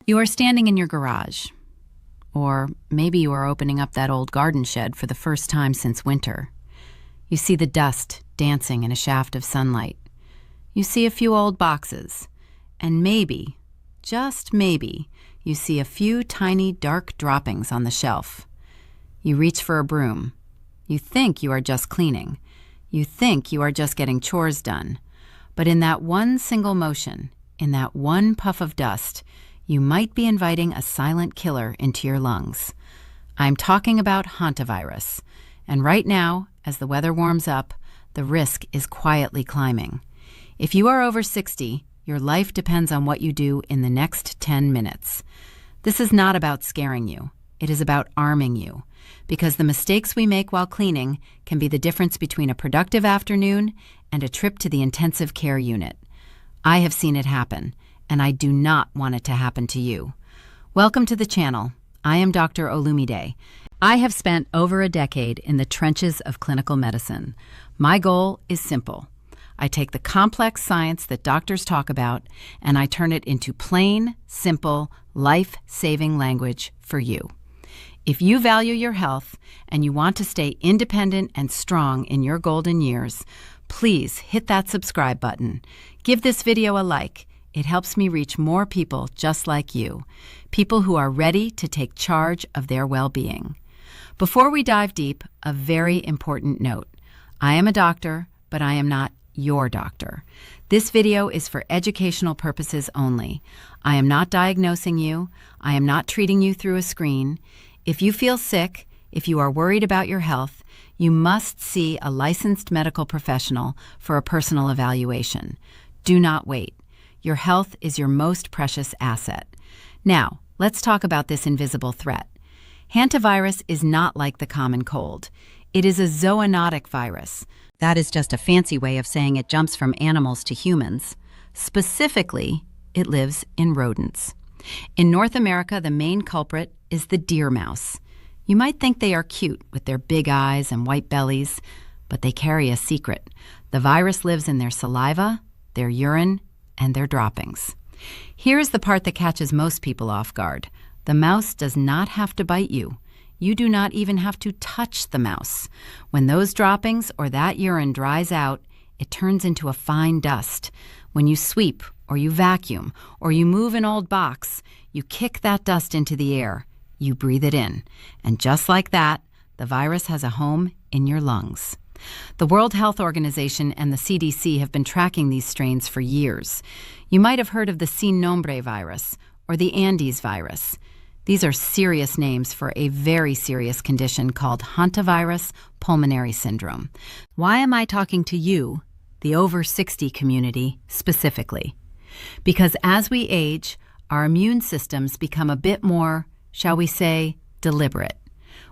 You are standing in your garage, or maybe you are opening up that old garden shed for the first time since winter. You see the dust dancing in a shaft of sunlight. You see a few old boxes, and maybe, just maybe, you see a few tiny dark droppings on the shelf. You reach for a broom. You think you are just cleaning. You think you are just getting chores done. But in that one single motion, in that one puff of dust, you might be inviting a silent killer into your lungs. I'm talking about hantavirus. And right now, as the weather warms up, the risk is quietly climbing. If you are over 60, your life depends on what you do in the next 10 minutes. This is not about scaring you. It is about arming you. Because the mistakes we make while cleaning can be the difference between a productive afternoon and a trip to the intensive care unit. I have seen it happen, and I do not want it to happen to you. Welcome to the channel. I am Dr. Olumide. I have spent over a decade in the trenches of clinical medicine. My goal is simple. I take the complex science that doctors talk about and I turn it into plain, simple, life-saving language for you. If you value your health and you want to stay independent and strong in your golden years, please hit that subscribe button. Give this video a like. It helps me reach more people just like you, people who are ready to take charge of their well-being. Before we dive deep, a very important note. I am a doctor, but I am not your doctor. This video is for educational purposes only. I am not diagnosing you. I am not treating you through a screen. If you feel sick, if you are worried about your health, you must see a licensed medical professional for a personal evaluation. Do not wait. Your health is your most precious asset. Now, let's talk about this invisible threat. Hantavirus is not like the common cold. It is a zoonotic virus. That is just a fancy way of saying it jumps from animals to humans. Specifically, it lives in rodents. In North America, the main culprit is the deer mouse. You might think they are cute with their big eyes and white bellies, but they carry a secret. The virus lives in their saliva, their urine, and their droppings. Here's the part that catches most people off guard. The mouse does not have to bite you. You do not even have to touch the mouse. When those droppings or that urine dries out, it turns into a fine dust. When you sweep or you vacuum or you move an old box, you kick that dust into the air. You breathe it in. And just like that, the virus has a home in your lungs. The World Health Organization and the CDC have been tracking these strains for years. You might have heard of the Sin Nombre virus or the Andes virus. These are serious names for a very serious condition called Hantavirus Pulmonary Syndrome. Why am I talking to you, the over 60 community, specifically? Because as we age, our immune systems become a bit more, shall we say, deliberate.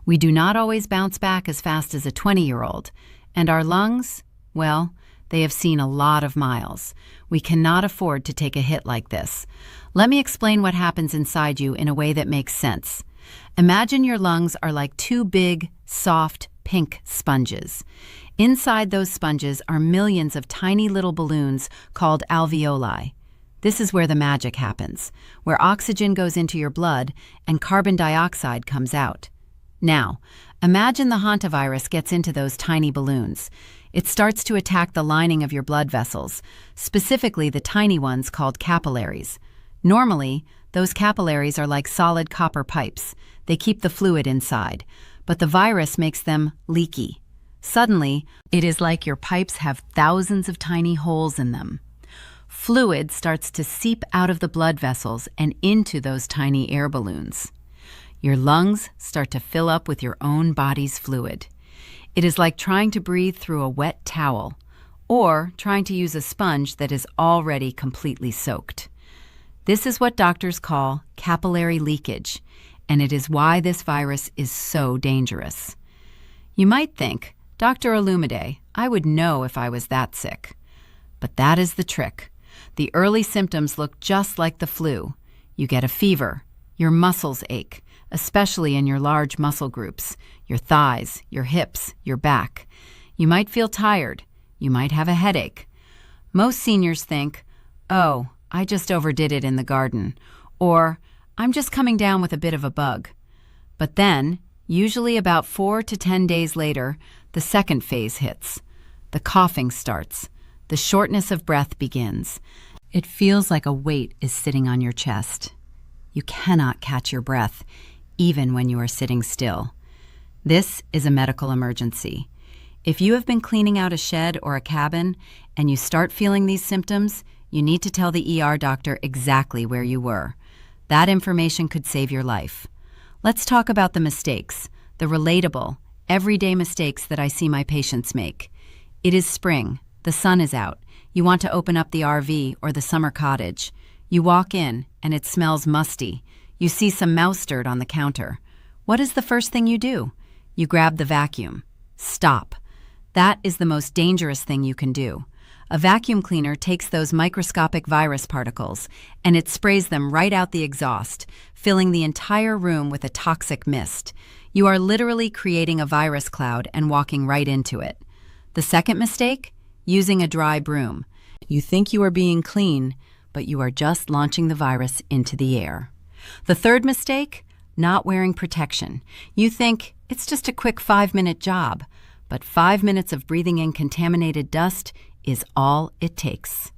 We do not always bounce back as fast as a 20-year-old. And our lungs, well, they have seen a lot of miles. We cannot afford to take a hit like this. Let me explain what happens inside you in a way that makes sense. Imagine your lungs are like two big, soft, pink sponges. Inside those sponges are millions of tiny little balloons called alveoli. This is where the magic happens, where oxygen goes into your blood and carbon dioxide comes out. Now, imagine the hantavirus gets into those tiny balloons. It starts to attack the lining of your blood vessels, specifically the tiny ones called capillaries. Normally, those capillaries are like solid copper pipes. They keep the fluid inside, but the virus makes them leaky. Suddenly, it is like your pipes have thousands of tiny holes in them. Fluid starts to seep out of the blood vessels and into those tiny air balloons. Your lungs start to fill up with your own body's fluid. It is like trying to breathe through a wet towel, or trying to use a sponge that is already completely soaked. This is what doctors call capillary leakage, and it is why this virus is so dangerous. You might think, Dr. Olumide, I would know if I was that sick. But that is the trick. The early symptoms look just like the flu. You get a fever, your muscles ache, especially in your large muscle groups, your thighs, your hips, your back. You might feel tired. You might have a headache. Most seniors think, oh, I just overdid it in the garden, or I'm just coming down with a bit of a bug. But then, usually about 4 to 10 days later, the second phase hits. The coughing starts. The shortness of breath begins. It feels like a weight is sitting on your chest. You cannot catch your breath, even when you are sitting still. This is a medical emergency. If you have been cleaning out a shed or a cabin and you start feeling these symptoms, you need to tell the ER doctor exactly where you were. That information could save your life. Let's talk about the mistakes, the relatable, everyday mistakes that I see my patients make. It is spring. The sun is out. You want to open up the RV or the summer cottage. You walk in and it smells musty. You see some mouse dirt on the counter. What is the first thing you do? You grab the vacuum. Stop. That is the most dangerous thing you can do. A vacuum cleaner takes those microscopic virus particles and it sprays them right out the exhaust, filling the entire room with a toxic mist. You are literally creating a virus cloud and walking right into it. The second mistake? Using a dry broom. You think you are being clean, but you are just launching the virus into the air. The third mistake? Not wearing protection. You think it's just a quick 5-minute job. But 5 minutes of breathing in contaminated dust is all it takes.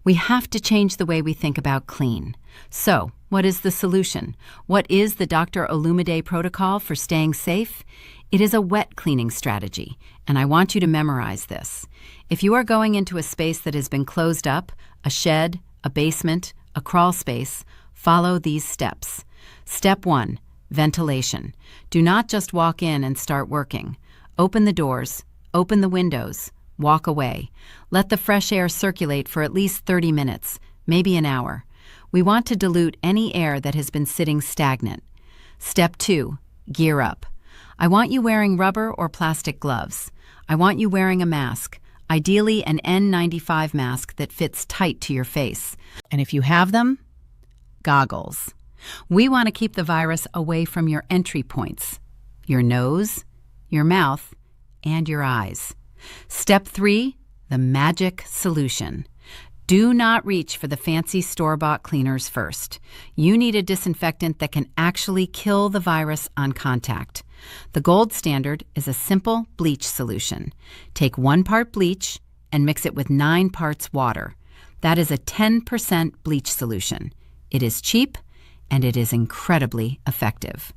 We have to change the way we think about clean. So, what is the solution? What is the Dr. Olumide protocol for staying safe? It is a wet cleaning strategy, and I want you to memorize this. If you are going into a space that has been closed up, a shed, a basement, a crawl space, follow these steps. Step 1, ventilation. Do not just walk in and start working. Open the doors, open the windows, walk away. Let the fresh air circulate for at least 30 minutes, maybe an hour. We want to dilute any air that has been sitting stagnant. Step 2, gear up. I want you wearing rubber or plastic gloves. I want you wearing a mask, ideally an N95 mask that fits tight to your face. And if you have them, goggles. We want to keep the virus away from your entry points, your nose, your mouth, and your eyes. Step 3, the magic solution. Do not reach for the fancy store-bought cleaners first. You need a disinfectant that can actually kill the virus on contact. The gold standard is a simple bleach solution. Take 1 part bleach and mix it with 9 parts water. That is a 10% bleach solution. It is cheap and it is incredibly effective.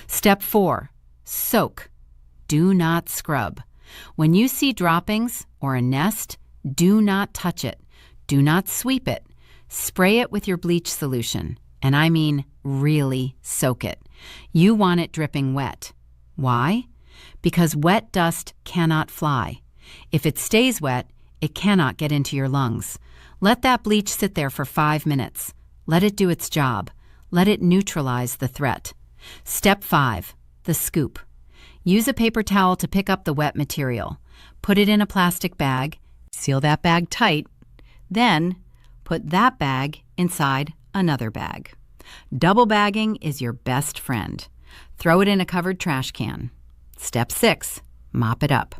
Step 4, soak. Do not scrub. When you see droppings or a nest, do not touch it. Do not sweep it. Spray it with your bleach solution, and I mean really soak it. You want it dripping wet. Why? Because wet dust cannot fly. If it stays wet, it cannot get into your lungs. Let that bleach sit there for 5 minutes. Let it do its job. Let it neutralize the threat. Step 5, the scoop. Use a paper towel to pick up the wet material. Put it in a plastic bag. Seal that bag tight. Then, put that bag inside another bag. Double bagging is your best friend. Throw it in a covered trash can. Step 6, mop it up.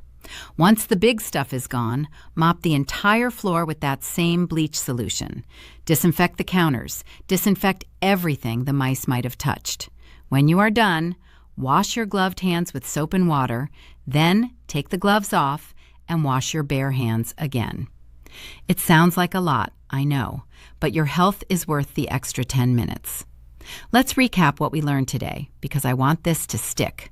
Once the big stuff is gone, mop the entire floor with that same bleach solution. Disinfect the counters. Disinfect everything the mice might have touched. When you are done, wash your gloved hands with soap and water, then take the gloves off and wash your bare hands again. It sounds like a lot, I know, but your health is worth the extra 10 minutes. Let's recap what we learned today, because I want this to stick.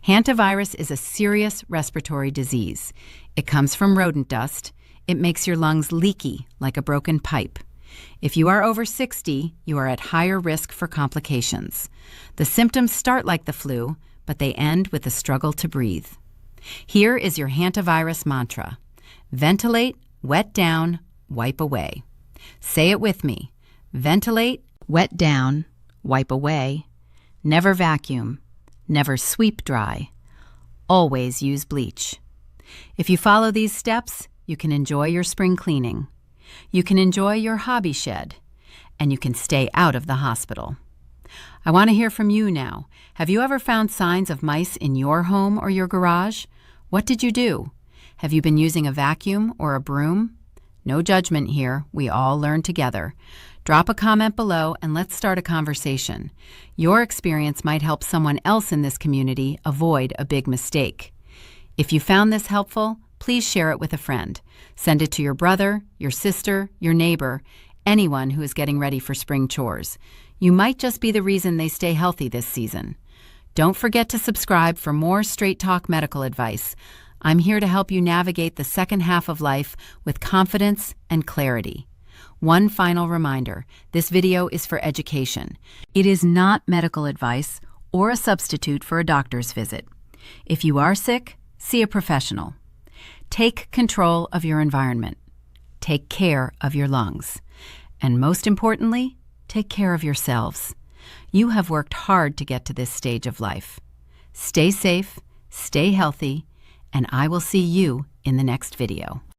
Hantavirus is a serious respiratory disease. It comes from rodent dust. It makes your lungs leaky like a broken pipe. If you are over 60, you are at higher risk for complications. The symptoms start like the flu, but they end with a struggle to breathe. Here is your hantavirus mantra. Ventilate, wet down, wipe away. Say it with me. Ventilate, wet down, wipe away. Never vacuum. Never sweep dry. Always use bleach. If you follow these steps, you can enjoy your spring cleaning. You can enjoy your hobby shed, and you can stay out of the hospital. I want to hear from you now. Have you ever found signs of mice in your home or your garage? What did you do? Have you been using a vacuum or a broom? No judgment here. We all learn together. Drop a comment below and let's start a conversation. Your experience might help someone else in this community avoid a big mistake. If you found this helpful, please share it with a friend. Send it to your brother, your sister, your neighbor, anyone who is getting ready for spring chores. You might just be the reason they stay healthy this season. Don't forget to subscribe for more Straight Talk medical advice. I'm here to help you navigate the second half of life with confidence and clarity. One final reminder, this video is for education. It is not medical advice or a substitute for a doctor's visit. If you are sick, see a professional. Take control of your environment. Take care of your lungs. And most importantly, take care of yourselves. You have worked hard to get to this stage of life. Stay safe, stay healthy, and I will see you in the next video.